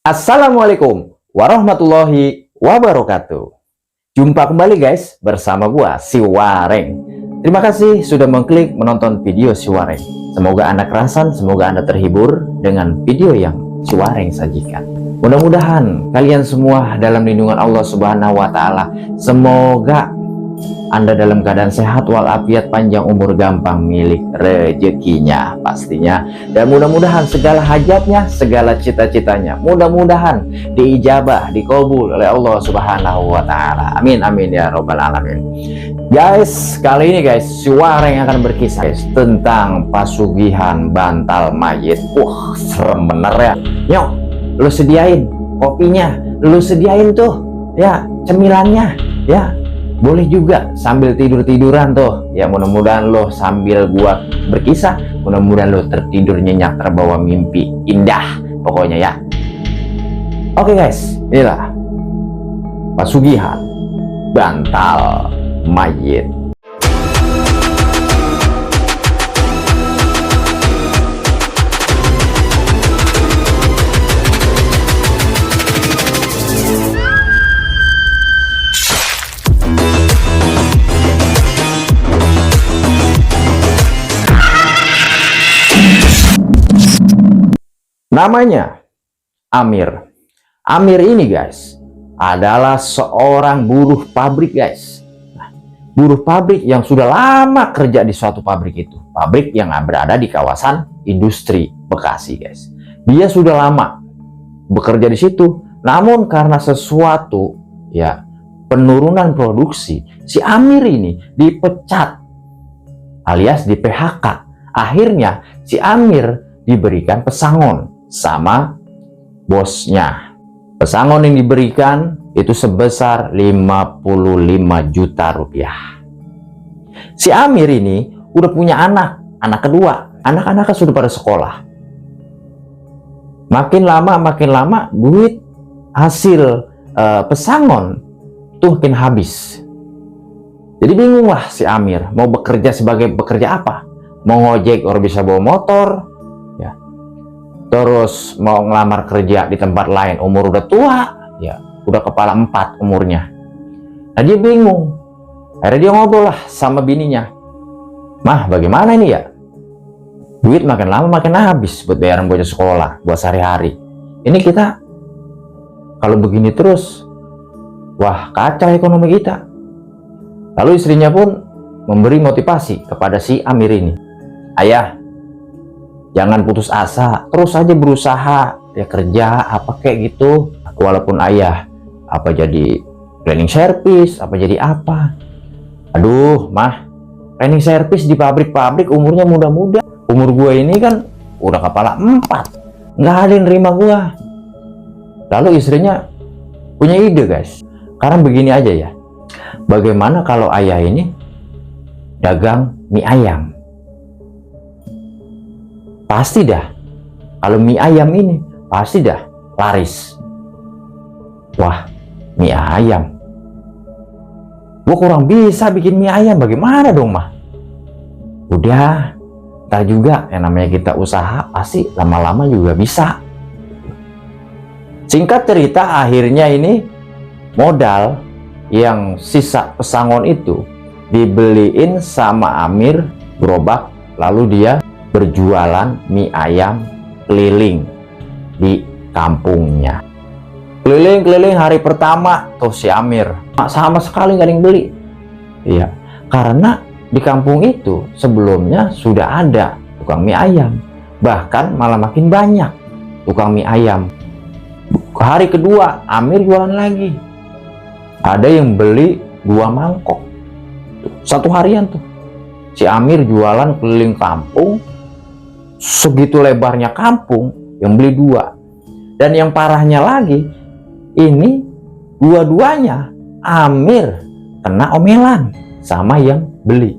Assalamualaikum warahmatullahi wabarakatuh. Jumpa kembali guys bersama gua si Wareng. Terima kasih sudah mengklik menonton video si Wareng. Semoga Anda kerasan, semoga Anda terhibur dengan video yang si Wareng sajikan. Mudah-mudahan kalian semua dalam lindungan Allah Subhanahu wa taala. Semoga Anda dalam keadaan sehat walafiat, panjang umur, gampang milik rezekinya pastinya, dan mudah-mudahan segala hajatnya, segala cita-citanya mudah-mudahan diijabah, dikabul oleh Allah Subhanahu wa taala. Amin amin ya robbal alamin. Guys, kali ini guys si Wareng akan berkisah guys tentang pasugihan bantal mayit. Serem bener ya. Nyok, lu sediain kopinya, lu sediain tuh ya cemilannya ya. Boleh juga sambil tidur-tiduran tuh ya, mudah-mudahan lo sambil gua berkisah, mudah-mudahan lo tertidur nyenyak, terbawa mimpi indah pokoknya ya. Oke guys, inilah pasugihan bantal mayit. Namanya Amir. Amir ini guys adalah seorang buruh pabrik guys. Buruh pabrik yang sudah lama kerja di suatu pabrik itu. Pabrik yang berada di kawasan industri Bekasi guys. Dia sudah lama bekerja di situ. Namun karena sesuatu ya penurunan produksi, si Amir ini dipecat alias di PHK. Akhirnya si Amir diberikan pesangon sama bosnya. Pesangon yang diberikan itu sebesar 55 juta rupiah. Si Amir ini udah punya anak kedua. Anak-anaknya sudah pada sekolah. Makin lama duit hasil pesangon tuh makin habis. Jadi bingung lah si Amir mau bekerja apa. Mau ngojek orang bisa bawa motor ya, terus mau ngelamar kerja di tempat lain umur udah tua ya, udah kepala 4 umurnya. Nah dia bingung. Akhirnya dia ngobrol lah sama bininya. Mah, bagaimana ini ya, duit makin lama makin habis buat bayaran bocah sekolah, buat sehari-hari. Ini kita kalau begini terus, wah kacau ekonomi kita. Lalu istrinya pun memberi motivasi kepada si Amir ini. Ayah, jangan putus asa, terus aja berusaha ya, kerja apa kayak gitu. Walaupun ayah apa jadi cleaning service, apa jadi apa. Aduh mah, cleaning service di pabrik-pabrik umurnya muda-muda. Umur gue ini kan udah kepala 4, nggak ada yang nerima gue. Lalu istrinya punya ide guys. Sekarang begini aja ya, bagaimana kalau ayah ini dagang mie ayam? Pasti dah, kalau mie ayam ini pasti dah laris. Wah, mie ayam, gua kurang bisa bikin mie ayam, bagaimana dong mah? Udah, ntar juga yang namanya kita usaha pasti lama-lama juga bisa. Singkat cerita, akhirnya ini modal yang sisa pesangon itu dibeliin sama Amir gerobak, lalu dia berjualan mie ayam keliling di kampungnya. Keliling-keliling hari pertama tuh si Amir sama sekali nggak ada yang beli. Iya, karena di kampung itu sebelumnya sudah ada tukang mie ayam, bahkan malah makin banyak tukang mie ayam. Hari kedua Amir jualan lagi, ada yang beli 2 mangkok satu harian tuh. Si Amir jualan keliling kampung, segitu lebarnya kampung, yang beli 2. Dan yang parahnya lagi, ini dua-duanya Amir kena omelan sama yang beli.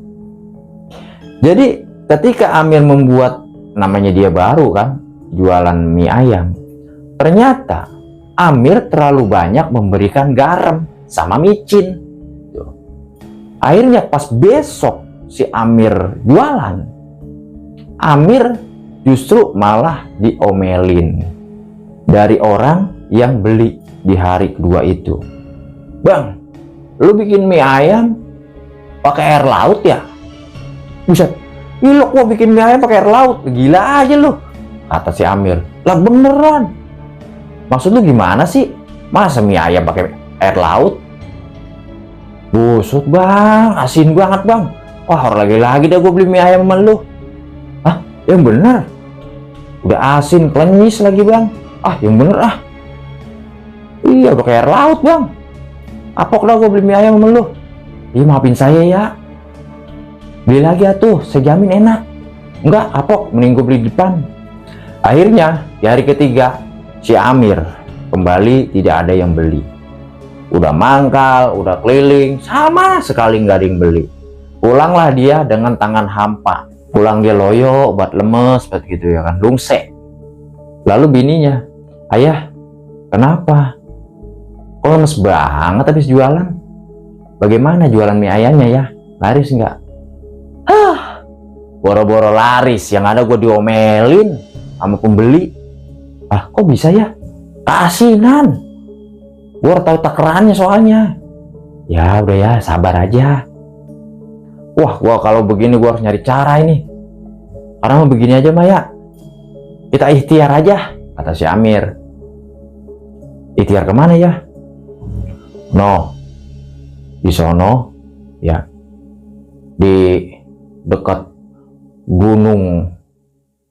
Jadi ketika Amir membuat, namanya dia baru kan jualan mie ayam, ternyata Amir terlalu banyak memberikan garam sama micin. Akhirnya pas besok si Amir jualan, Amir justru malah diomelin. dari orang yang beli di hari kedua itu. Bang, lu bikin mie ayam pakai air laut ya? Buset, lu kok bikin mie ayam pakai air laut? Gila aja lu, kata si Amir. Lah beneran. Maksud lu gimana sih? Masa mie ayam pakai air laut? Busut bang, asin banget bang. Wah, lagi-lagi dah gue beli mie ayam sama lu. Ah, yang bener. Udah asin, klenyis lagi bang. Ah, yang bener ah. Iya, pakai air laut bang. Apok dah gue beli mie ayam sama lu. Iya, maafin saya ya. Beli lagi atuh, saya jamin enak. Enggak, apok, mending gue beli di depan. Akhirnya, di hari ketiga, si Amir kembali tidak ada yang beli. Udah mangkal, udah keliling, sama sekali nggak ada yang beli. Pulanglah dia dengan tangan hampa. Pulang dia loyo, obat lemes, begitu ya kan, lungsek. Lalu bininya, ayah, kenapa? Kok lemes banget habis jualan? Bagaimana jualan mie ayamnya ya? Laris nggak? Hah, boro-boro laris, yang ada gue diomelin sama pembeli. Ah, kok bisa ya? Keasinan. Gue tahu takarannya soalnya. Ya udah ya, sabar aja. Wah, gua kalau begini gua harus nyari cara ini. Karena begini aja Maya, kita ikhtiar aja, kata si Amir. Ikhtiar kemana ya? No, di sono ya, di dekat Gunung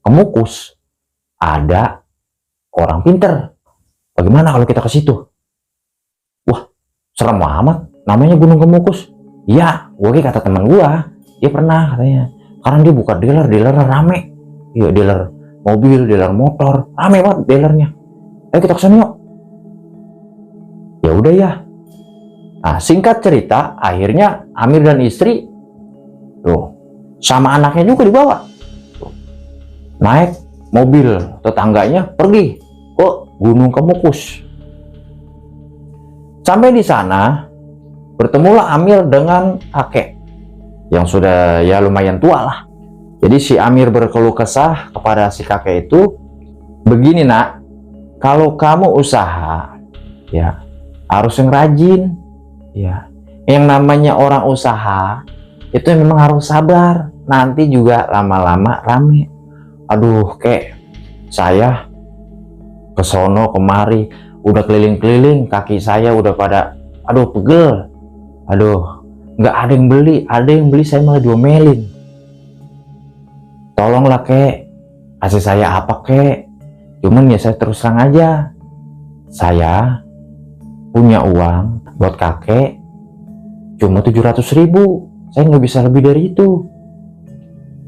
Kemukus ada orang pinter. Bagaimana kalau kita ke situ? Wah, serem amat. Namanya Gunung Kemukus. Iya, gue kata teman gue, dia pernah katanya. Karena dia buka dealer rame. Iya, dealer mobil, dealer motor, rame banget dealernya. Ayo kita kesana yuk. Ya udah ya. Nah, singkat cerita, akhirnya Amir dan istri, tuh, sama anaknya juga dibawa. Tuh, naik mobil tetangganya pergi ke Gunung Kemukus. Sampai di sana, bertemulah Amir dengan kakek yang sudah ya lumayan tua lah. Jadi si Amir berkeluh kesah kepada si kakek itu, begini nak, kalau kamu usaha, ya harus yang rajin, ya. Yang namanya orang usaha itu memang harus sabar. Nanti juga lama-lama rame. Aduh, kek, saya kesono kemari, udah keliling-keliling, kaki saya udah pada, aduh pegel, aduh nggak ada yang beli, saya malah diomelin. Tolonglah kek, kasih saya apa kek? Cuman ya saya terus terang aja, saya punya uang buat kakek cuma 700.000, saya nggak bisa lebih dari itu.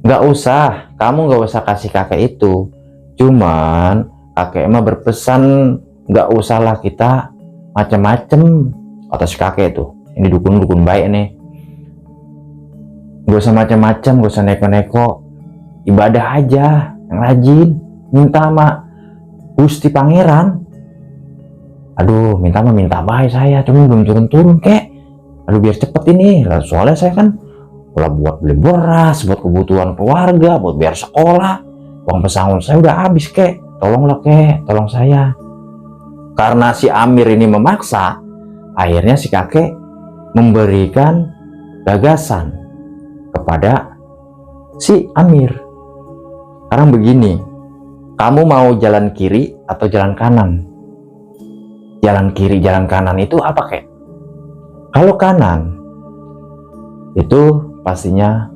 Nggak usah, kamu nggak usah kasih kakek itu, cuman kakek mah berpesan nggak usahlah kita macem-macem, kata si kakek itu. Ini dukun baik nih, gak usah macem-macem, gak usah neko-neko, ibadah aja yang rajin, minta sama Gusti Pangeran. Aduh, minta baik saya, cuma belum turun-turun kek. Aduh, biar cepet ini, soalnya saya kan kalau buat beli beras, buat kebutuhan keluarga, buat biar sekolah, uang pesangon saya udah habis kek. Tolonglah kek, tolong saya. Karena si Amir ini memaksa, akhirnya si kakek memberikan gagasan kepada si Amir. Sekarang begini, kamu mau jalan kiri atau jalan kanan? Jalan kiri, jalan kanan itu apa kek? Kalau kanan itu pastinya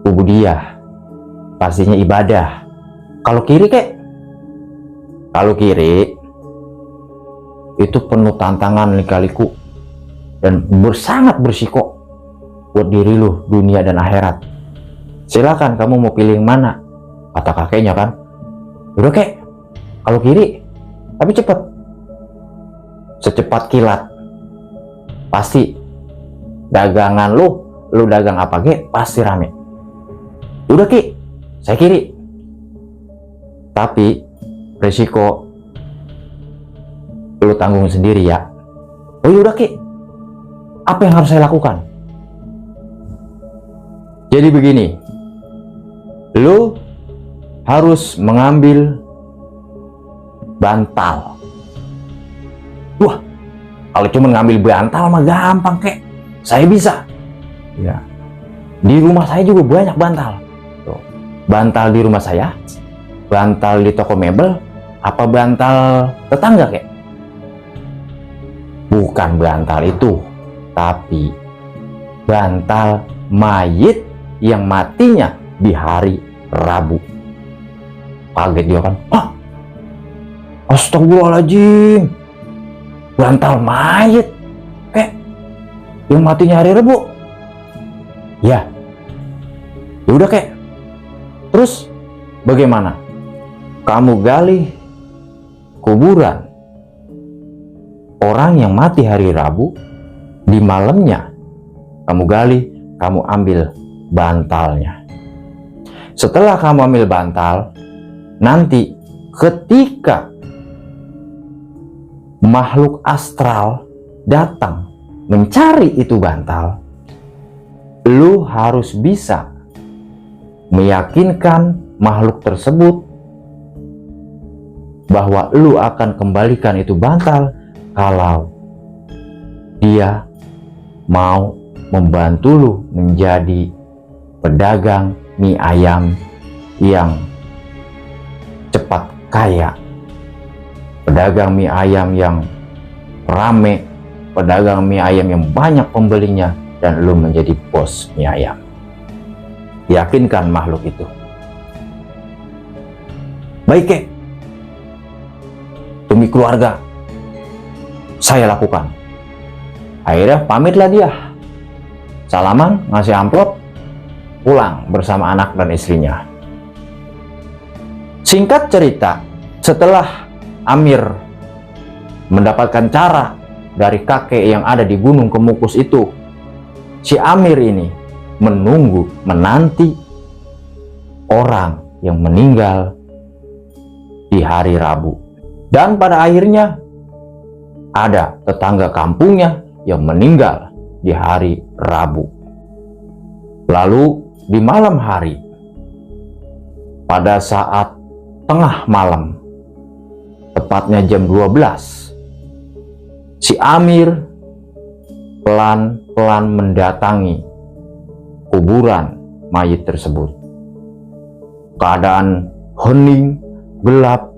ubudiyah, pastinya ibadah. Kalau kiri kek? Kalau kiri itu penuh tantangan lika-liku dan sangat bersiko buat diri lu, dunia dan akhirat. Silakan kamu mau pilih yang mana, kata kakeknya kan. Udah kek, kalau kiri, tapi cepet, secepat kilat. Pasti dagangan lu dagang apa kek, pasti rame. Udah ki, saya kiri, tapi resiko lu tanggung sendiri ya. Oh yaudah ki, apa yang harus saya lakukan? Jadi begini, lu harus mengambil bantal. Wah, kalau cuma ngambil bantal mah gampang kek, saya bisa. Ya, di rumah saya juga banyak bantal. Tuh, bantal di rumah saya, bantal di toko mebel, apa bantal tetangga kek? Bukan bantal itu, tapi bantal mayit yang matinya di hari Rabu. Kaget dia kan, "Hah? Astagfirullahaladzim, bantal mayit yang matinya hari Rabu?" Ya udah kek. Terus bagaimana? Kamu gali kuburan orang yang mati hari Rabu, di malamnya kamu gali, kamu ambil bantalnya. Setelah kamu ambil bantal, nanti ketika makhluk astral datang mencari itu bantal, lu harus bisa meyakinkan makhluk tersebut bahwa lu akan kembalikan itu bantal kalau dia mau membantu lu menjadi pedagang mie ayam yang cepat kaya, pedagang mie ayam yang rame, pedagang mie ayam yang banyak pembelinya, dan lu menjadi bos mie ayam. Yakinkan makhluk itu. Baik kek, demi keluarga saya lakukan. Akhirnya pamitlah dia, salaman, ngasih amplop, pulang bersama anak dan istrinya. Singkat cerita, setelah Amir mendapatkan cara dari kakek yang ada di Gunung Kemukus itu, si Amir ini menanti orang yang meninggal di hari Rabu. Dan pada akhirnya ada tetangga kampungnya yang meninggal di hari Rabu. Lalu di malam hari, pada saat tengah malam, tepatnya jam 12, si Amir pelan-pelan mendatangi kuburan mayit tersebut. Keadaan hening, gelap,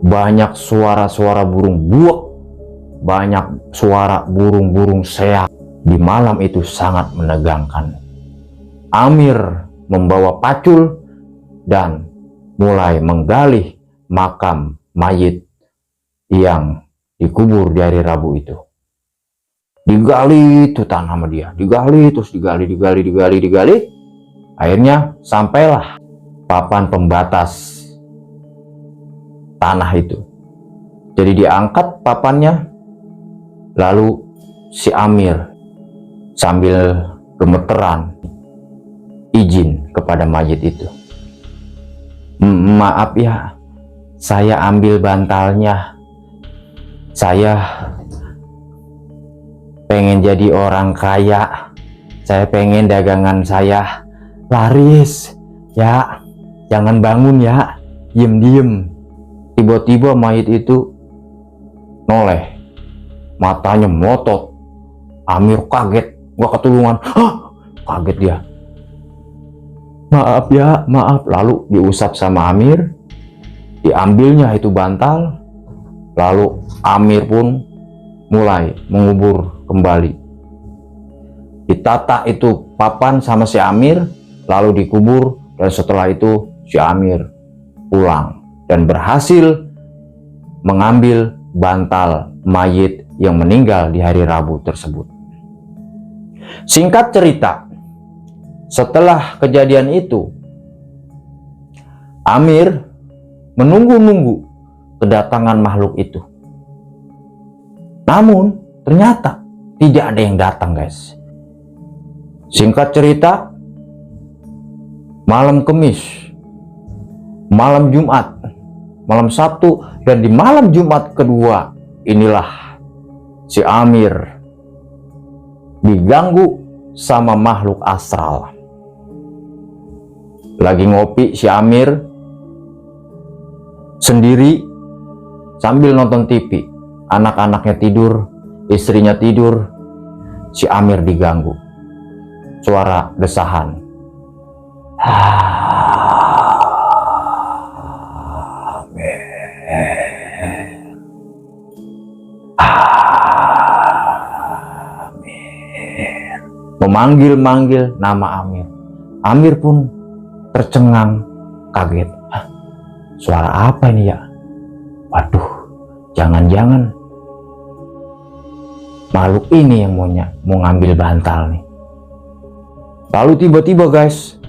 banyak suara-suara burung buak, banyak suara burung-burung seak. Di malam itu sangat menegangkan. Amir membawa pacul dan mulai menggali makam mayit yang dikubur di hari Rabu itu. Digali itu tanah sama dia, digali, terus digali. Akhirnya sampailah papan pembatas tanah itu. Jadi diangkat papannya, lalu si Amir sambil gemeteran izin kepada mayit itu. "Maaf ya, saya ambil bantalnya. Saya pengen jadi orang kaya. Saya pengen dagangan saya laris. Ya, jangan bangun ya. Diem-diem." Tiba-tiba mayit itu noleh. Matanya melotot. Amir kaget, gak ketulungan. "Hah?" Kaget dia. "Maaf ya, maaf." Lalu diusap sama Amir. Diambilnya itu bantal. Lalu Amir pun mulai mengubur kembali. Ditata itu papan sama si Amir, lalu dikubur, dan setelah itu si Amir pulang dan berhasil mengambil bantal mayit yang meninggal di hari Rabu tersebut. Singkat cerita, setelah kejadian itu, Amir menunggu-nunggu kedatangan makhluk itu. Namun ternyata tidak ada yang datang, guys. Singkat cerita, malam Kamis, malam Jumat, malam Sabtu, dan di malam Jumat kedua, inilah si Amir diganggu sama makhluk astral. Lagi ngopi si Amir sendiri, sambil nonton TV. Anak-anaknya tidur, istrinya tidur, si Amir diganggu. Suara desahan. Memanggil-manggil nama Amir. Amir pun tercengang, kaget. Hah, suara apa ini ya? Waduh, jangan-jangan makhluk ini yang mau ngambil bantal nih. Lalu tiba-tiba guys,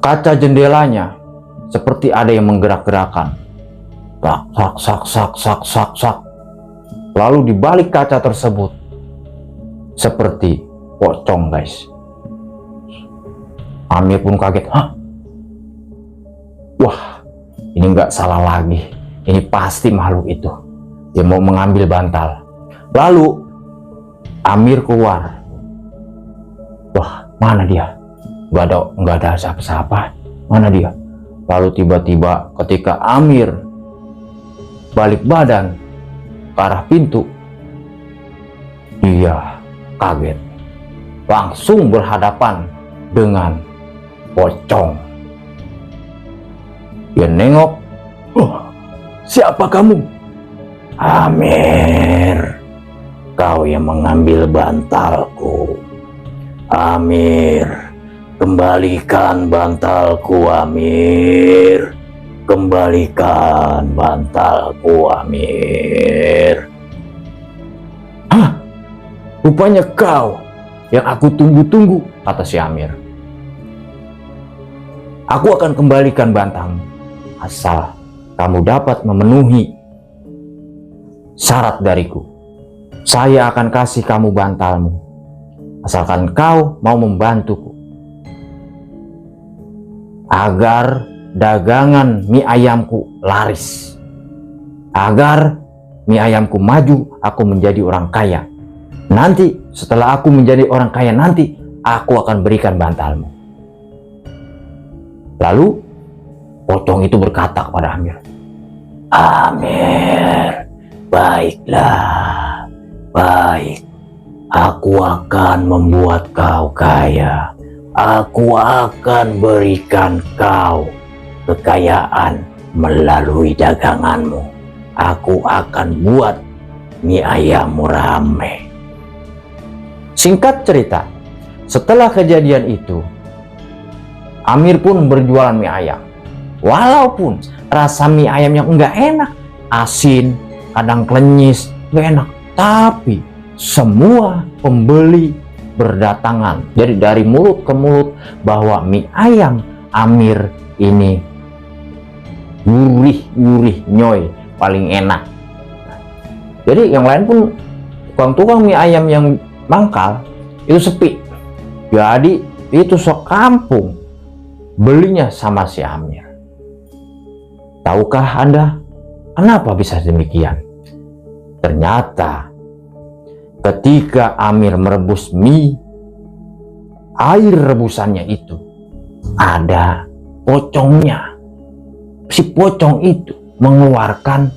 kaca jendelanya seperti ada yang menggerak-gerakan. Sak, sak, sak, sak, sak, sak. Lalu di balik kaca tersebut seperti pocong guys. Amir pun kaget. Hah? Wah, ini nggak salah lagi. Ini pasti makhluk itu. Dia mau mengambil bantal. Lalu Amir keluar. Wah, mana dia? Nggak ada siapa-siapa. Mana dia? Lalu tiba-tiba ketika Amir balik badan ke arah pintu, dia kaget. Langsung berhadapan dengan pocong. Dia nengok. Oh, siapa kamu? Amir, kau yang mengambil bantalku. Amir, kembalikan bantalku Amir. Kembalikan bantalku Amir. Hah? Rupanya kau yang aku tunggu-tunggu, kata si Amir. Aku akan kembalikan bantalmu, asal kamu dapat memenuhi syarat dariku. Saya akan kasih kamu bantalmu, asalkan kau mau membantuku. Agar dagangan mie ayamku laris. Agar mie ayamku maju, aku menjadi orang kaya. Nanti setelah aku menjadi orang kaya nanti, aku akan berikan bantalmu. Lalu pocong itu berkata kepada Amir, Amir, baiklah, baik. Aku akan membuat kau kaya. Aku akan berikan kau kekayaan melalui daganganmu. Aku akan buat mie ayammu rame. Singkat cerita, setelah kejadian itu, Amir pun berjualan mie ayam. Walaupun rasa mie ayamnya enggak enak, asin, kadang klenyis, enggak enak, tapi semua pembeli berdatangan. Jadi dari mulut ke mulut bahwa mie ayam Amir ini gurih, nyoy, paling enak. Jadi yang lain pun tukang-tukang mie ayam yang mangkal itu sepi. Jadi itu sekampung belinya sama si Amir. Tahukah Anda kenapa bisa demikian? Ternyata ketika Amir merebus mie, air rebusannya itu ada pocongnya. Si pocong itu mengeluarkan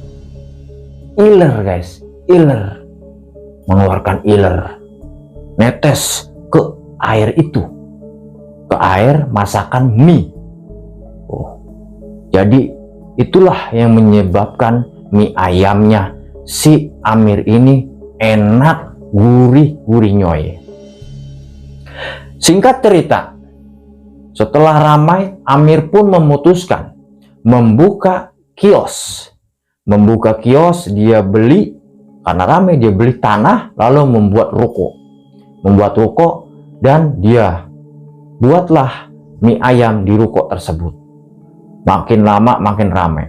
iler guys, iler. Mengeluarkan iler. Netes ke air itu. Ke air masakan mie. Oh, jadi itulah yang menyebabkan mie ayamnya si Amir ini enak, gurih nyoy. Singkat cerita, setelah ramai, Amir pun memutuskan membuka kios. Membuka kios, dia beli, karena ramai dia beli tanah, lalu membuat ruko. Membuat ruko dan dia buatlah mie ayam di ruko tersebut. Makin lama makin ramai.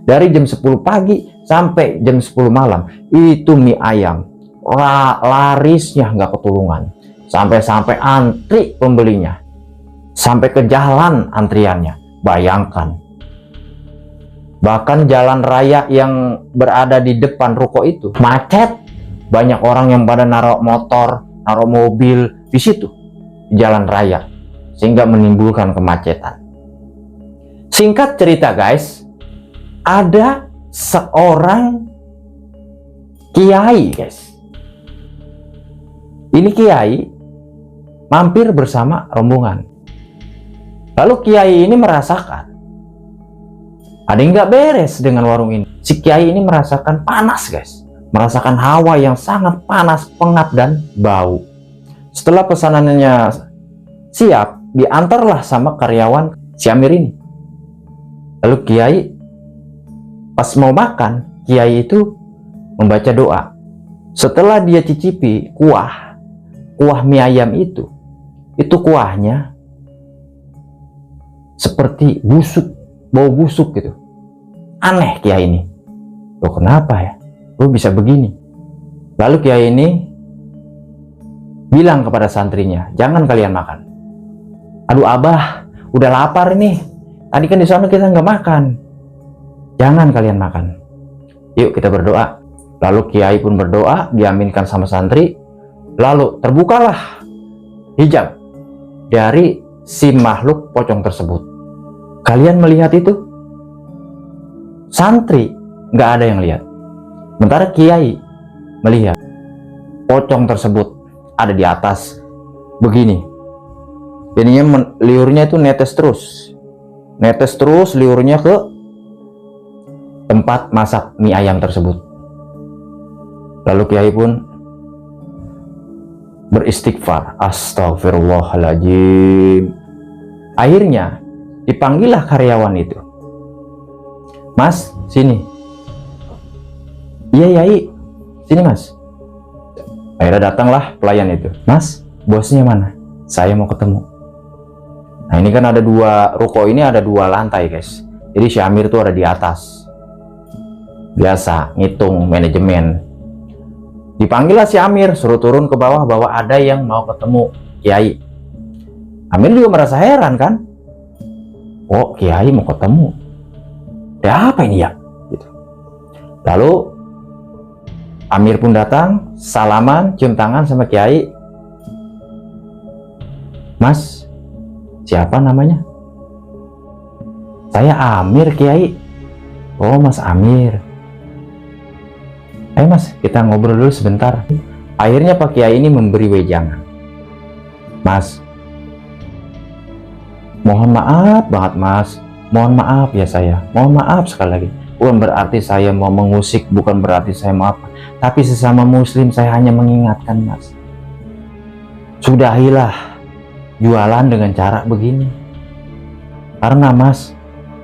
Dari jam 10 pagi sampai jam 10 malam itu mie ayam larisnya nggak ketulungan. Sampai-sampai antri pembelinya. Sampai ke jalan antriannya. Bayangkan. Bahkan jalan raya yang berada di depan ruko itu macet. Banyak orang yang pada naruh motor, naruh mobil di situ. Jalan raya, sehingga menimbulkan kemacetan. Singkat cerita guys, ada seorang kiai, guys. Ini kiai mampir bersama rombongan. Lalu kiai ini merasakan ada yang nggak beres dengan warung ini. Si kiai ini merasakan panas, guys. Merasakan hawa yang sangat panas, pengap, dan bau. Setelah pesanannya siap, diantarlah sama karyawan si Amir ini. Lalu kiai pas mau makan, kiai itu membaca doa. Setelah dia cicipi kuah mie ayam itu kuahnya seperti busuk, bau busuk gitu. Aneh kiai ini. Loh, kenapa ya? Loh, bisa begini? Lalu kiai ini bilang kepada santrinya, jangan kalian makan. Aduh abah, udah lapar ini. Tadi kan di sana kita nggak makan. Jangan kalian makan. Yuk kita berdoa. Lalu kiai pun berdoa, diaminkan sama santri. Lalu terbukalah hijab dari si makhluk pocong tersebut. Kalian melihat itu? Santri nggak ada yang lihat. Sementara kiai melihat pocong tersebut ada di atas begini. Jadinya liurnya itu netes terus liurnya ke tempat masak mie ayam tersebut. Lalu kiai pun beristighfar, astagfirullahaladzim. Akhirnya dipanggillah karyawan itu. Mas, sini. Iya yai, sini mas. Akhirnya datanglah pelayan itu. Mas, bosnya mana? Saya mau ketemu. Nah ini kan ada dua ruko, ini ada dua lantai, guys. Jadi si Amir tuh ada di atas. Biasa ngitung manajemen. Dipanggillah si Amir, suruh turun ke bawah bahwa ada yang mau ketemu kiai. Amir juga merasa heran kan? Oh, kiai mau ketemu. Ada apa ini ya? Gitu. Lalu Amir pun datang, salaman, cium tangan sama kiai. Mas, siapa namanya? Saya Amir, kiai. Oh, Mas Amir. Ayo mas, kita ngobrol dulu sebentar. Akhirnya Pak Kiai ini memberi wejangan. Mas, mohon maaf banget mas. Mohon maaf ya saya. Mohon maaf sekali lagi. Bukan berarti saya mau mengusik, bukan berarti saya mau apa. Tapi sesama muslim saya hanya mengingatkan mas. Sudahilah jualan dengan cara begini. Karena mas,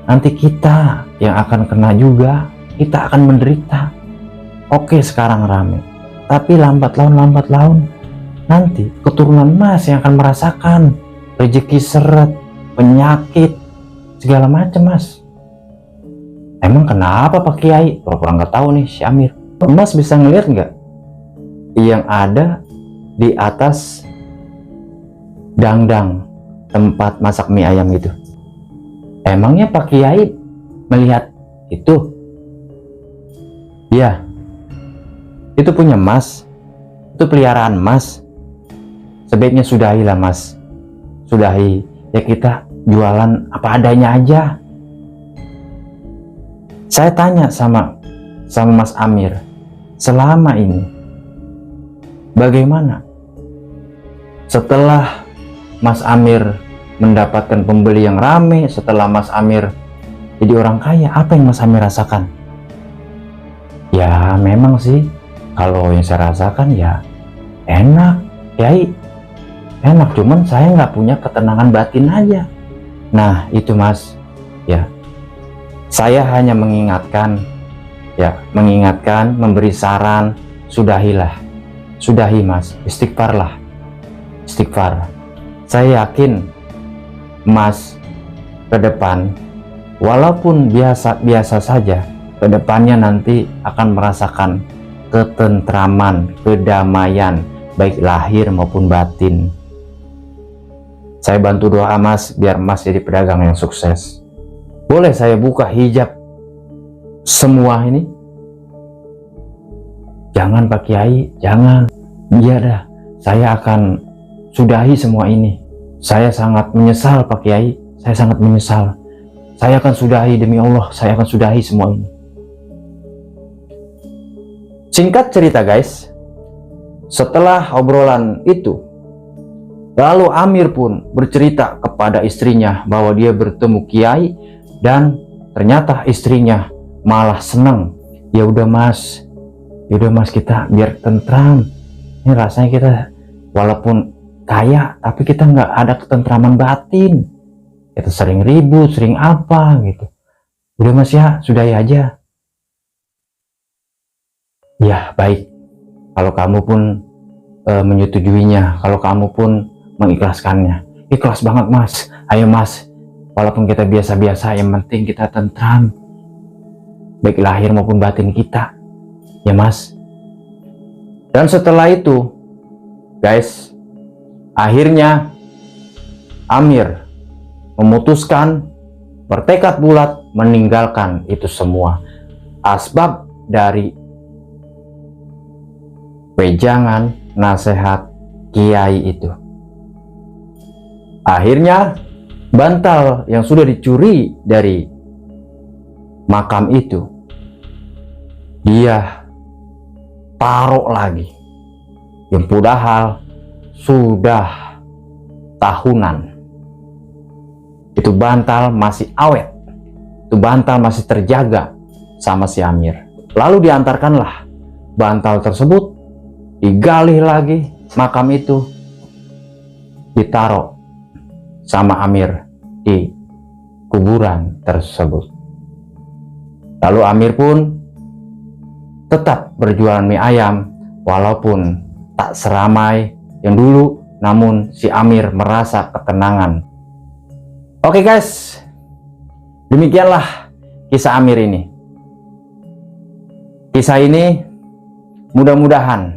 nanti kita yang akan kena juga. Kita akan menderita. Oke sekarang rame, tapi lambat laun nanti keturunan mas yang akan merasakan rezeki seret, penyakit, segala macam mas. Emang kenapa Pak Kiai? Pura-pura nggak tahu nih si Amir. Mas bisa ngeliat nggak yang ada di atas dangdang tempat masak mie ayam gitu? Emangnya Pak Kiai melihat itu? Iya. Itu punya mas, itu peliharaan mas. Sebaiknya sudahilah mas, sudahi. Ya kita jualan apa adanya aja. Saya tanya sama Mas Amir, selama ini bagaimana? Setelah Mas Amir mendapatkan pembeli yang rame, setelah Mas Amir jadi orang kaya, apa yang Mas Amir rasakan? Ya memang sih, kalau yang saya rasakan ya enak, Kiai, enak. Cuman saya nggak punya ketenangan batin aja. Nah itu mas, ya saya hanya mengingatkan, memberi saran, sudahilah, sudahi mas, istighfarlah, istighfar. Saya yakin mas ke depan, walaupun biasa saja, ke depannya nanti akan merasakan ketentraman, kedamaian, baik lahir maupun batin. Saya bantu doa mas, biar mas jadi pedagang yang sukses. Boleh saya buka hijab semua ini? Jangan Pak Kiai, jangan. Iya dah, saya akan sudahi semua ini. Saya sangat menyesal Pak Kiai, saya sangat menyesal. Saya akan sudahi, demi Allah, saya akan sudahi semua ini. Singkat cerita guys, setelah obrolan itu, lalu Amir pun bercerita kepada istrinya bahwa dia bertemu Kiai, dan ternyata istrinya malah senang. Ya udah mas, kita biar tentram. Ini rasanya kita walaupun kaya, tapi kita nggak ada ketentraman batin. Kita sering ribut, sering apa gitu. Udah mas ya, sudahi aja. Ya baik, kalau kamu pun menyetujuinya, kalau kamu pun mengikhlaskannya. Ikhlas banget mas, ayo mas. Walaupun kita biasa-biasa, yang penting kita tentram, baik lahir maupun batin kita, ya mas. Dan setelah itu guys, akhirnya Amir memutuskan, bertekad bulat meninggalkan itu semua. Asbab dari wejangan nasihat Kiai itu. Akhirnya bantal yang sudah dicuri dari makam itu dia taruh lagi, yang padahal sudah tahunan. Itu bantal masih awet, itu bantal masih terjaga sama si Amir. Lalu diantarkanlah bantal tersebut, digali lagi makam itu, ditaruh sama Amir di kuburan tersebut. Lalu Amir pun tetap berjualan mie ayam walaupun tak seramai yang dulu, namun si Amir merasa ketenangan. Oke guys, demikianlah kisah Amir ini. Kisah ini mudah-mudahan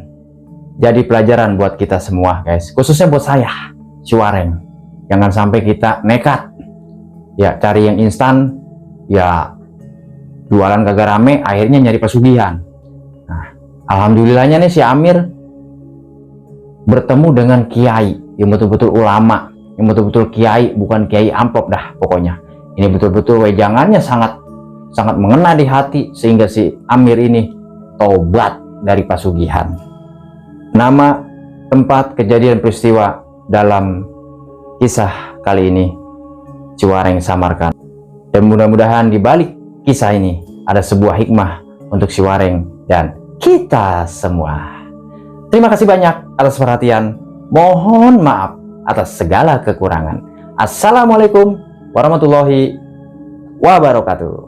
jadi pelajaran buat kita semua guys, khususnya buat saya, Ciwareng. Jangan sampai kita nekat ya cari yang instan, ya jualan kagak rame, akhirnya nyari pesugihan. Nah, alhamdulillahnya nih si Amir bertemu dengan kiai yang betul-betul ulama, yang betul-betul kiai, bukan kiai amplop dah pokoknya. Ini betul-betul wejangannya sangat mengena di hati, sehingga si Amir ini tobat dari pesugihan. Nama, tempat, kejadian, peristiwa dalam kisah kali ini Ciwareng Samarkan. Dan mudah-mudahan di balik kisah ini ada sebuah hikmah untuk Ciwareng dan kita semua. Terima kasih banyak atas perhatian. Mohon maaf atas segala kekurangan. Assalamualaikum warahmatullahi wabarakatuh.